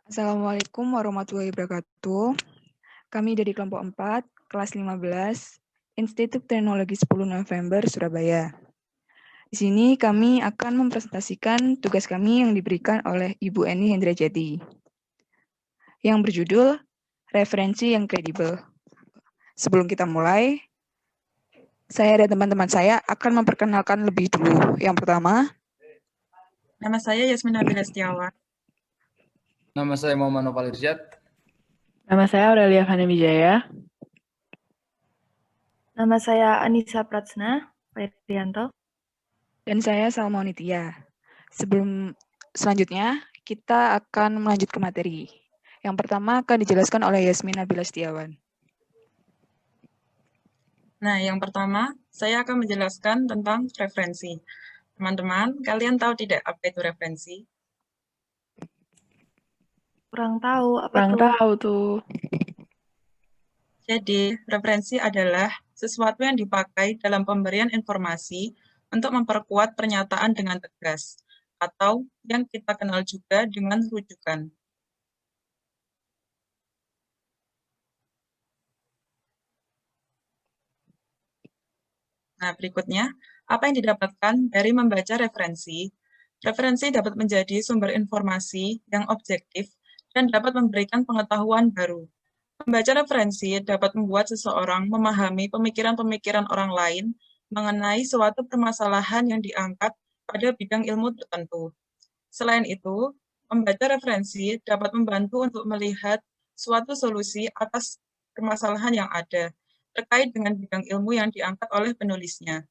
Assalamualaikum warahmatullahi wabarakatuh. Kami dari kelompok 4, kelas 15, Institut Teknologi 10 November, Surabaya. Di sini kami akan mempresentasikan tugas kami yang diberikan oleh Ibu Eni Hendrajati, yang berjudul Referensi yang Kredibel. Sebelum kita mulai, saya dan teman-teman saya akan memperkenalkan lebih dulu. Yang pertama, Nama saya Yasmin Nabila Setiawan. Nama saya Muhammad Noval Irsyad. Nama saya Aurelia Fani Wijaya. Nama saya Anissa Pratsna Pairianto. dan saya Salma Nitya. Selanjutnya, kita akan melanjut ke materi. Yang pertama akan dijelaskan oleh Yasmin Nabila Setiawan. Nah, yang pertama, saya akan menjelaskan tentang referensi. Teman-teman, kalian tahu tidak apa itu referensi? Kurang tahu apa Kurang tuh? tahu tuh. Jadi, referensi adalah sesuatu yang dipakai dalam pemberian informasi untuk memperkuat pernyataan dengan tegas, atau yang kita kenal juga dengan rujukan. Nah, berikutnya, apa yang didapatkan dari membaca referensi? Referensi dapat menjadi sumber informasi yang objektif dan dapat memberikan pengetahuan baru. Membaca referensi dapat membuat seseorang memahami pemikiran-pemikiran orang lain mengenai suatu permasalahan yang diangkat pada bidang ilmu tertentu. Selain itu, membaca referensi dapat membantu untuk melihat suatu solusi atas permasalahan yang ada terkait dengan bidang ilmu yang diangkat oleh penulisnya.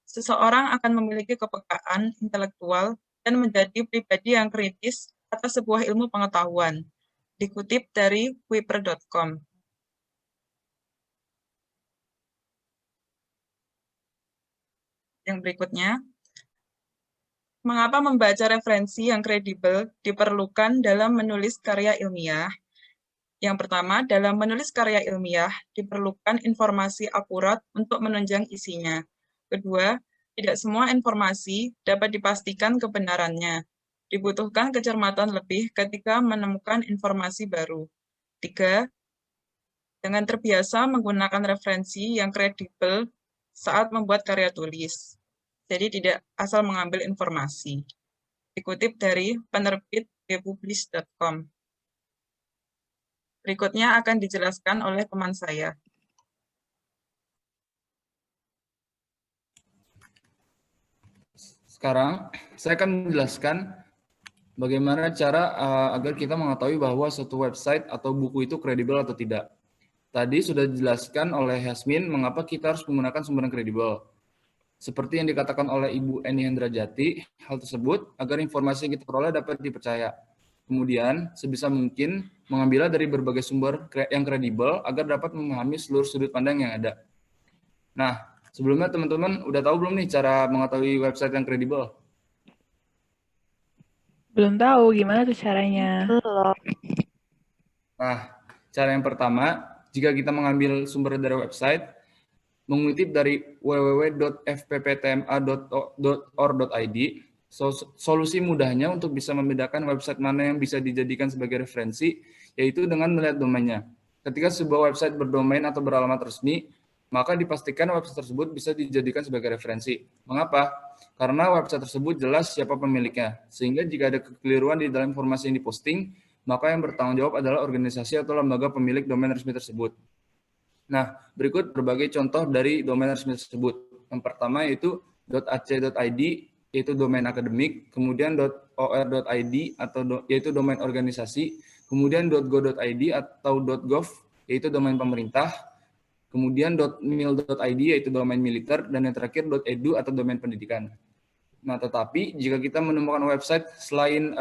Seseorang akan memiliki kepekaan intelektual dan menjadi pribadi yang kritis atas sebuah ilmu pengetahuan. Dikutip dari Wiper.com. Yang berikutnya, mengapa membaca referensi yang kredibel diperlukan dalam menulis karya ilmiah? Yang pertama, dalam menulis karya ilmiah diperlukan informasi akurat untuk menunjang isinya. Kedua, tidak semua informasi dapat dipastikan kebenarannya. Dibutuhkan kecermatan lebih ketika menemukan informasi baru. Tiga, dengan terbiasa menggunakan referensi yang kredibel saat membuat karya tulis. Jadi tidak asal mengambil informasi. Dikutip dari penerbit republish.com. Berikutnya akan dijelaskan oleh teman saya. Sekarang saya akan menjelaskan bagaimana cara agar kita mengetahui bahwa suatu website atau buku itu kredibel atau tidak. Tadi sudah dijelaskan oleh Yasmin mengapa kita harus menggunakan sumber yang kredibel. Seperti yang dikatakan oleh Ibu Eni Hendrajati, hal tersebut agar informasi yang kita peroleh dapat dipercaya. Kemudian, sebisa mungkin mengambilnya dari berbagai sumber yang kredibel agar dapat memahami seluruh sudut pandang yang ada. Nah, sebelumnya teman-teman udah tahu belum nih cara mengetahui website yang kredibel? Belum tahu gimana tuh caranya. Belum. Nah, cara yang pertama, jika kita mengambil sumber dari website, mengutip dari www.fpptma.or.id, solusi mudahnya untuk bisa membedakan website mana yang bisa dijadikan sebagai referensi, yaitu dengan melihat domainnya. Ketika sebuah website berdomain atau beralamat resmi, maka dipastikan website tersebut bisa dijadikan sebagai referensi. Mengapa? Karena website tersebut jelas siapa pemiliknya, sehingga jika ada kekeliruan di dalam informasi yang diposting, maka yang bertanggung jawab adalah organisasi atau lembaga pemilik domain resmi tersebut. Nah, berikut berbagai contoh dari domain resmi tersebut. Yang pertama yaitu .ac.id, yaitu domain akademik, kemudian .or.id, atau yaitu domain organisasi, kemudian .go.id atau .gov, yaitu domain pemerintah, kemudian .mil.id, yaitu domain militer, dan yang terakhir .edu atau domain pendidikan. Nah, tetapi jika kita menemukan website selain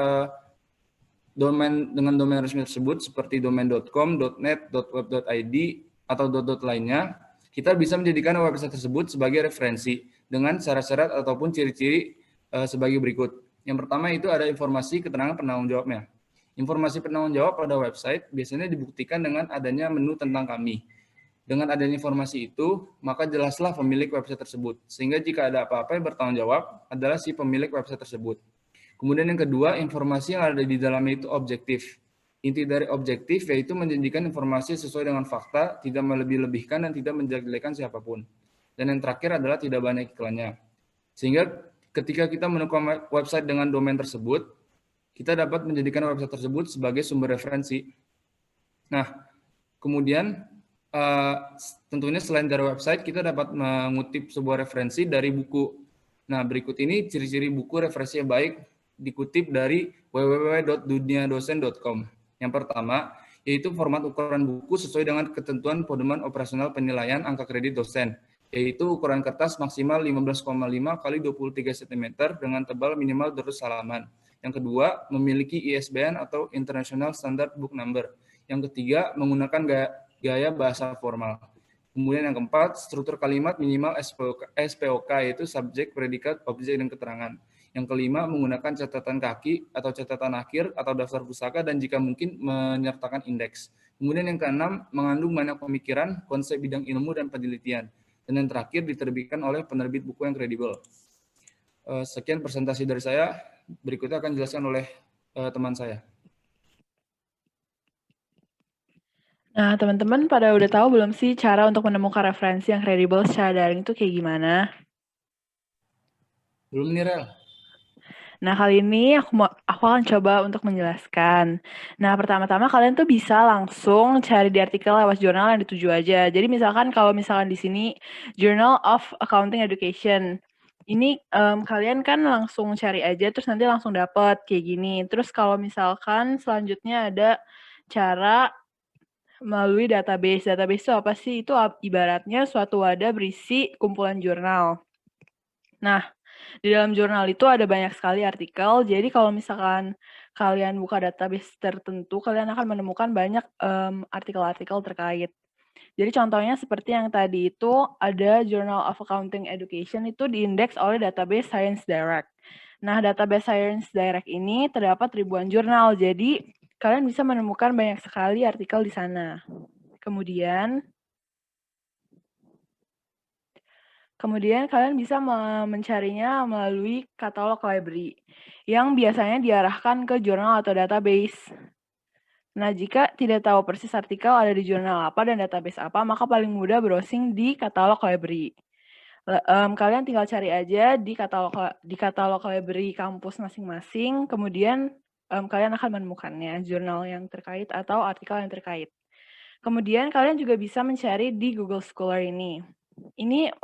domain dengan domain resmi tersebut, seperti domain .com, .net, .web.id, atau dot lainnya, kita bisa menjadikan website tersebut sebagai referensi dengan syarat-syarat ataupun ciri-ciri sebagai berikut. Yang pertama itu ada informasi keterangan penanggung jawabnya. Informasi penanggung jawab pada website biasanya dibuktikan dengan adanya menu tentang kami. Dengan adanya informasi itu, maka jelaslah pemilik website tersebut. Sehingga jika ada apa-apa yang bertanggung jawab adalah si pemilik website tersebut. Kemudian yang kedua, informasi yang ada di dalamnya itu objektif. Inti dari objektif yaitu menjanjikan informasi sesuai dengan fakta, tidak melebih-lebihkan dan tidak menjelek-jelekan siapapun. Dan yang terakhir adalah tidak banyak iklannya. Sehingga ketika kita menemukan website dengan domain tersebut, kita dapat menjadikan website tersebut sebagai sumber referensi. Nah, kemudian tentunya selain dari website, kita dapat mengutip sebuah referensi dari buku. Nah, berikut ini ciri-ciri buku referensi yang baik dikutip dari www.duniadosen.com. Yang pertama, yaitu format ukuran buku sesuai dengan ketentuan pedoman operasional penilaian angka kredit dosen, yaitu ukuran kertas maksimal 15,5 kali 23 cm dengan tebal minimal 200 halaman. Yang kedua, memiliki ISBN atau International Standard Book Number. Yang ketiga, menggunakan gaya bahasa formal. Kemudian yang keempat, struktur kalimat minimal SPOK, yaitu subjek, predikat, objek, dan keterangan. Yang kelima, menggunakan catatan kaki atau catatan akhir atau daftar pusaka dan jika mungkin menyertakan indeks. Kemudian yang keenam, mengandung banyak pemikiran, konsep bidang ilmu, dan penelitian. Dan yang terakhir, diterbitkan oleh penerbit buku yang kredibel. Sekian presentasi dari saya. Berikutnya akan dijelaskan oleh teman saya. Nah, teman-teman pada udah tahu belum sih cara untuk menemukan referensi yang kredibel secara daring itu kayak gimana? Belum nih, Rel. Nah, kali ini aku akan coba untuk menjelaskan. Nah, pertama-tama kalian tuh bisa langsung cari di artikel lewat jurnal yang dituju aja. Jadi misalkan kalau misalkan di sini Journal of Accounting Education. Ini kalian kan langsung cari aja terus nanti langsung dapat kayak gini. Terus kalau misalkan selanjutnya ada cara melalui database. Database itu apa sih? Itu ibaratnya suatu wadah berisi kumpulan jurnal. Nah, di dalam jurnal itu ada banyak sekali artikel, jadi kalau misalkan kalian buka database tertentu, kalian akan menemukan banyak artikel-artikel terkait. Jadi contohnya seperti yang tadi itu ada Journal of Accounting Education itu diindeks oleh database Science Direct. Nah, database Science Direct ini terdapat ribuan jurnal, jadi kalian bisa menemukan banyak sekali artikel di sana. Kemudian kalian bisa mencarinya melalui katalog library yang biasanya diarahkan ke jurnal atau database. Nah, jika tidak tahu persis artikel ada di jurnal apa dan database apa, maka paling mudah browsing di katalog library. Kalian tinggal cari aja di katalog library kampus masing-masing, kemudian kalian akan menemukannya, jurnal yang terkait atau artikel yang terkait. Kemudian kalian juga bisa mencari di Google Scholar ini. Ini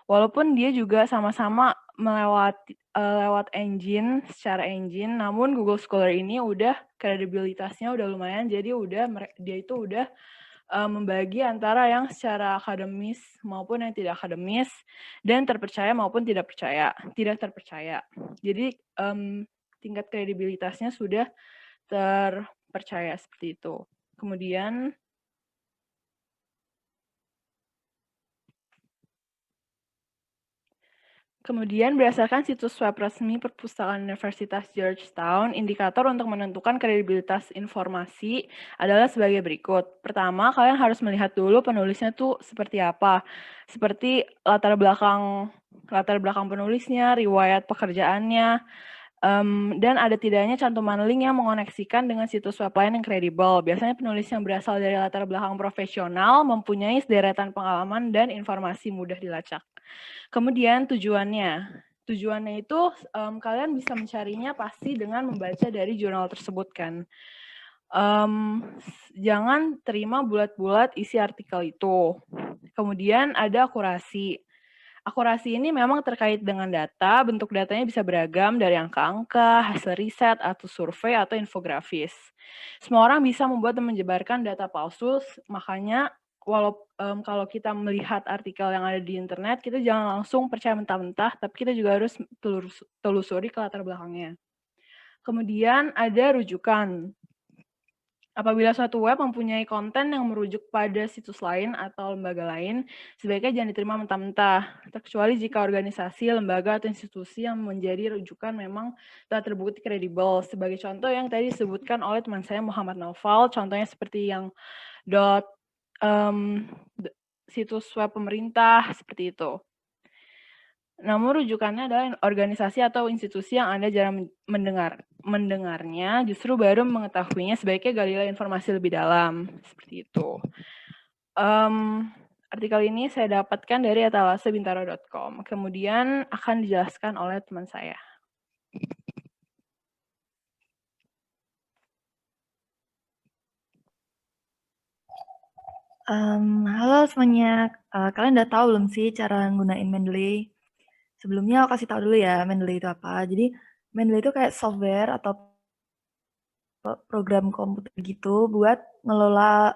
walaupun dia juga sama-sama lewat engine, secara engine, namun Google Scholar ini udah kredibilitasnya udah lumayan, jadi dia itu udah membagi antara yang secara akademis maupun yang tidak akademis, dan terpercaya maupun tidak terpercaya. Jadi tingkat kredibilitasnya sudah terpercaya seperti itu. Kemudian berdasarkan situs web resmi Perpustakaan Universitas Georgetown, indikator untuk menentukan kredibilitas informasi adalah sebagai berikut. Pertama, kalian harus melihat dulu penulisnya tuh seperti apa. Seperti latar belakang penulisnya, riwayat pekerjaannya, dan ada tidaknya cantuman link yang mengoneksikan dengan situs web lain yang kredibel. Biasanya penulis yang berasal dari latar belakang profesional mempunyai sederetan pengalaman dan informasi mudah dilacak. Kemudian tujuannya itu kalian bisa mencarinya pasti dengan membaca dari jurnal tersebut kan. Jangan terima bulat-bulat isi artikel itu. Kemudian ada akurasi. Akurasi ini memang terkait dengan data, bentuk datanya bisa beragam dari angka-angka, hasil riset, atau survei, atau infografis. Semua orang bisa membuat dan menyebarkan data palsu, makanya kalau kita melihat artikel yang ada di internet, kita jangan langsung percaya mentah-mentah, tapi kita juga harus telusuri ke latar belakangnya. Kemudian ada rujukan. Apabila suatu web mempunyai konten yang merujuk pada situs lain atau lembaga lain, sebaiknya jangan diterima mentah-mentah, terkecuali jika organisasi, lembaga, atau institusi yang menjadi rujukan memang telah terbukti kredibel. Sebagai contoh yang tadi disebutkan oleh teman saya Muhammad Naufal, contohnya seperti yang situs web pemerintah, seperti itu. Namun rujukannya adalah organisasi atau institusi yang Anda jarang mendengarnya, justru baru mengetahuinya sebaiknya galilah informasi lebih dalam. Seperti itu. Artikel ini saya dapatkan dari etalasebintaro.com. Kemudian akan dijelaskan oleh teman saya. Halo semuanya, kalian udah tahu belum sih cara nggunain Mendeley? Sebelumnya aku kasih tahu dulu ya Mendeley itu apa. Jadi Mendeley itu kayak software atau program komputer gitu buat ngelola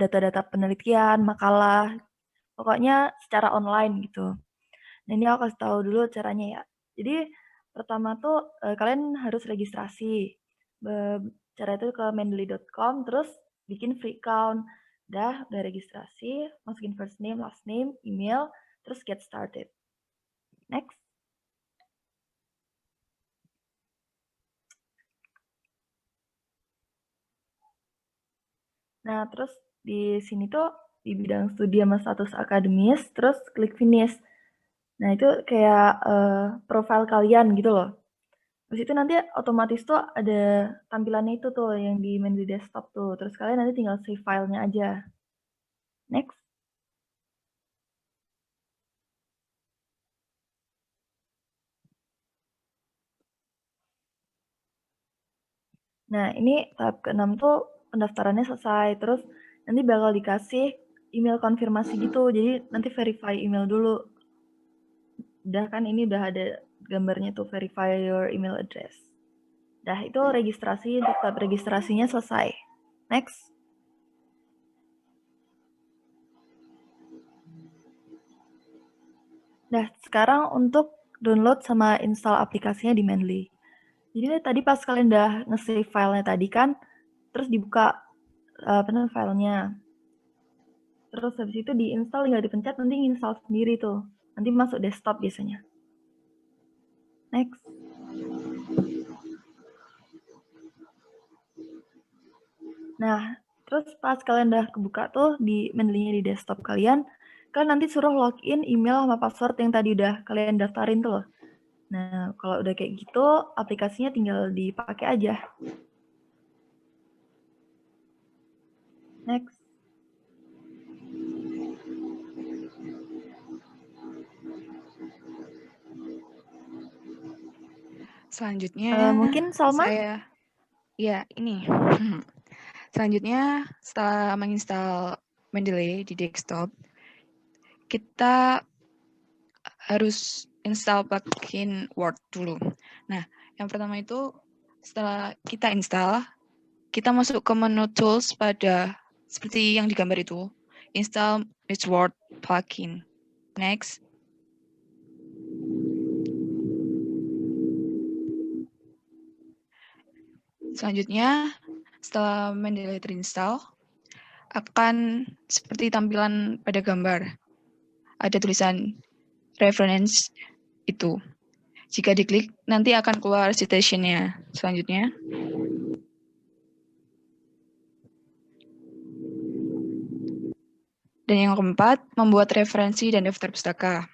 data-data penelitian, makalah, pokoknya secara online gitu. Nah ini aku kasih tahu dulu caranya ya. Jadi pertama tuh kalian harus registrasi. Cara itu ke mendeley.com, terus bikin free account. Udah registrasi, masukin first name, last name, email, terus get started. Next. Nah, terus di sini tuh di bidang studi sama status akademis, terus klik finish. Nah, itu kayak profile kalian gitu loh. Terus itu nanti otomatis tuh ada tampilannya itu tuh yang di Mendeley desktop tuh. Terus kalian nanti tinggal save filenya aja. Next. Nah, ini tahap ke-6 tuh pendaftarannya selesai. Terus nanti bakal dikasih email konfirmasi gitu. Jadi nanti verify email dulu. Udah kan ini udah ada gambarnya tuh verify your email address. Dah itu registrasi, untuk tahap registrasinya selesai. Next. Nah, sekarang untuk download sama install aplikasinya di Mendeley. Jadi tadi pas kalian udah nge-save filenya tadi kan, terus dibuka filenya. Terus habis itu di-install, tinggal dipencet, nanti install sendiri tuh. Nanti masuk desktop biasanya. Next. Nah, terus pas kalian udah kebuka tuh di Mendeley-nya di desktop kalian nanti suruh login email sama password yang tadi udah kalian daftarin tuh loh. Nah, kalau udah kayak gitu, aplikasinya tinggal dipakai aja. Next. Selanjutnya, mungkin Salma? Ini. Selanjutnya, setelah menginstal Mendeley di desktop, kita harus install plugin Word dulu. Nah, yang pertama itu setelah kita install, kita masuk ke menu tools pada seperti yang digambar itu, install Word plugin. Next. Selanjutnya, setelah Mendeley terinstall, akan seperti tampilan pada gambar. Ada tulisan reference itu. Jika diklik, nanti akan keluar citation-nya. Selanjutnya. Dan yang keempat, membuat referensi dan daftar pustaka.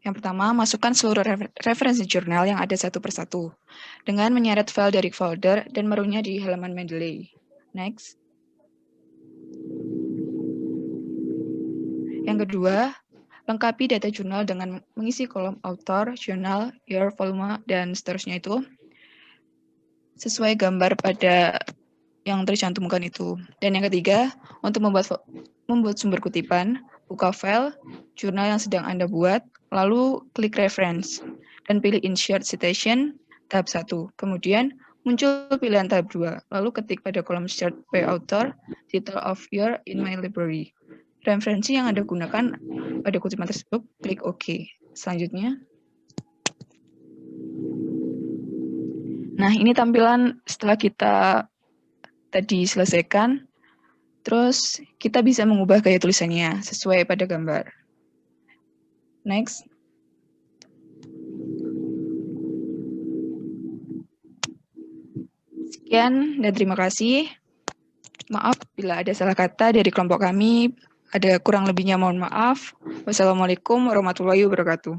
Yang pertama, masukkan seluruh referensi jurnal yang ada satu persatu, dengan menyeret file dari folder dan merunya di halaman Mendeley. Next. Yang kedua, lengkapi data jurnal dengan mengisi kolom author, jurnal, year, volume, dan seterusnya itu sesuai gambar pada yang tercantumkan itu. Dan yang ketiga, untuk membuat sumber kutipan, buka file jurnal yang sedang Anda buat, lalu klik reference, dan pilih insert citation tahap 1. Kemudian muncul pilihan tahap 2, lalu ketik pada kolom search by author, title of year in my library. Referensi yang Anda gunakan pada kutipan tersebut, klik OK. Selanjutnya. Nah, ini tampilan setelah kita tadi selesaikan, terus kita bisa mengubah gaya tulisannya sesuai pada gambar. Next. Sekian dan terima kasih. Maaf bila ada salah kata dari kelompok kami. Ada kurang lebihnya mohon maaf. Wassalamualaikum warahmatullahi wabarakatuh.